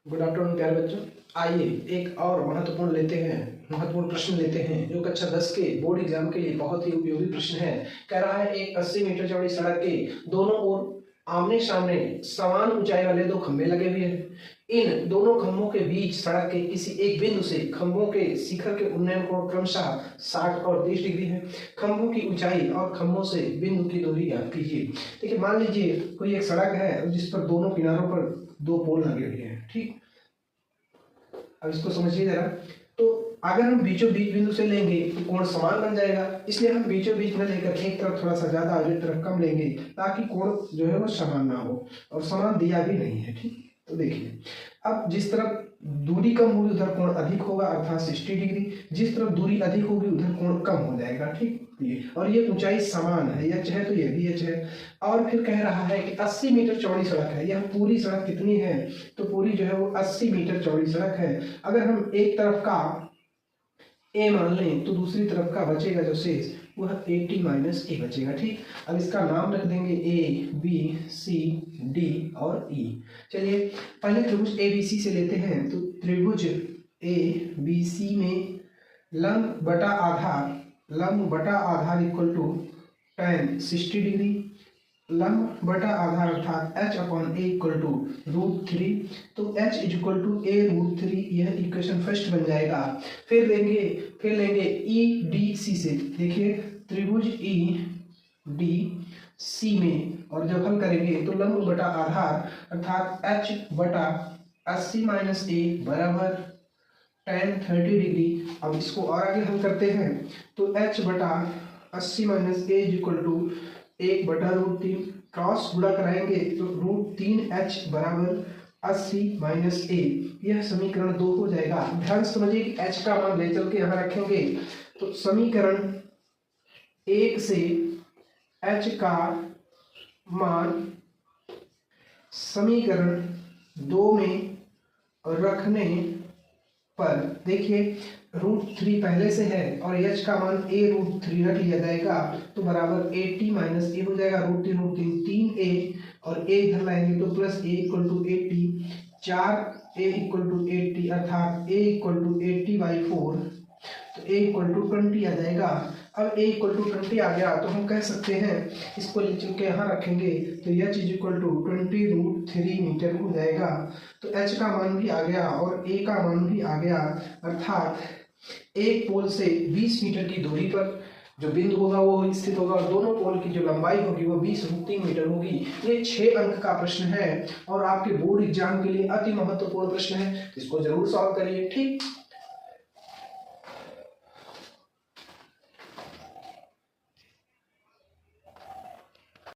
Good afternoon प्यारे बच्चों। आइए एक और महत्वपूर्ण प्रश्न लेते हैं जो कक्षा 10 के बोर्ड एग्जाम के लिए बहुत ही उपयोगी प्रश्न है। कह रहा है एक 80 मीटर चौड़ी सड़क के दोनों ओर आमने सामने समान ऊंचाई वाले दो खंभे लगे हुए हैं। इन दोनों खंभों के बीच सड़क के किसी एक बिंदु से खंभों के शिखर के उन्नयन कोण क्रमशः 60 और 30 डिग्री है। खंभों की ऊंचाई और खंभों से बिंदु की दूरी ज्ञात कीजिए। देखिए, मान लीजिए कोई एक सड़क है जिस पर दोनों किनारों पर दो पोल लगे हुए हैं। ठीक, अब इसको समझिए जरा। तो अगर हम बीचों बीच बिंदु से लेंगे तो कोण समान बन जाएगा, इसलिए हम बीचों बीच में लेकर एक तरफ थोड़ा सा ज्यादा और एक तरफ कम लेंगे ताकि कोण जो है वो समान ना हो, और समान दिया भी नहीं है। ठीक, तो देखिए, अब जिस तरफ दूरी कम होगी उधर कोण अधिक होगा अर्थात 60 डिग्री, जिस तरफ दूरी अधिक होगी उधर कोण कम हो जाएगा। ठीक, और ये ऊंचाई समान है, एच है तो ये भी एच है। और फिर कह रहा है कि 80 मीटर चौड़ी सड़क है। यह पूरी सड़क कितनी है, तो पूरी जो है वो 80 मीटर चौड़ी सड़क है। अगर हम एक तरफ का ए मान लें तो दूसरी तरफ का बचेगा जो शेष वह 80 माइनस ए बचेगा। ठीक, अब इसका नाम रख देंगे ए बी सी डी और ई। चलिए पहले त्रिभुज ए बी सी से लेते हैं। तो त्रिभुज ए बी सी में लंब बटा आधार इक्वल टू tan 60 डिग्री, लंब बटा आधार अर्थात h upon A equal to √3। तो h इक्वल टू a √3, यह इक्वेशन फर्स्ट बन जाएगा। फिर लेंगे ई डी सी से। देखिए त्रिभुज ई डी सी में, और जब हल करेंगे तो लंब बटा आधार अर्थात h बटा 80 माइनस ए बराबर tan 30 डिग्री। अब इसको और आगे हल करते हैं तो h बटा 80 माइनस ए इक्वल टू 1 बटा √3, क्रॉस गुणा कराएंगे तो √3h बराबर 80 माइनस ए, यह समीकरण 2 हो जाएगा। ध्यान से समझिए कि h का मान ले चल के यहाँ रखेंगे तो समीकरण 1 से h का मान समीकरण 2 में रखने पर देखिए √3 पहले से है और h का मान a √3 रख लिया जाएगा तो बराबर 80 माइनस ए हो जाएगा। √3 3a और a इधर लाएंगे तो plus a equal to 80, 4a equal to 80 अर्थात a इक्वल टू 80/4, तो a इक्वल टू 20 आ जाएगा। अब a इक्वल टू 20 आ गया तो हम कह सकते हैं इसको चल के यहाँ रखेंगे तो h इक्वल टू 20√3 मीटर हो जाएगा। तो h का मान भी आ गया और a का मान भी आ गया, अर्थात एक पोल से 20 मीटर की दूरी पर जो बिंदु होगा वो स्थित होगा और दोनों पोल की जो लंबाई होगी वो 20√3 मीटर होगी। ये 6 अंक का प्रश्न है और आपके बोर्ड एग्जाम के लिए अति महत्वपूर्ण प्रश्न है, इसको जरूर सॉल्व करिए। ठीक।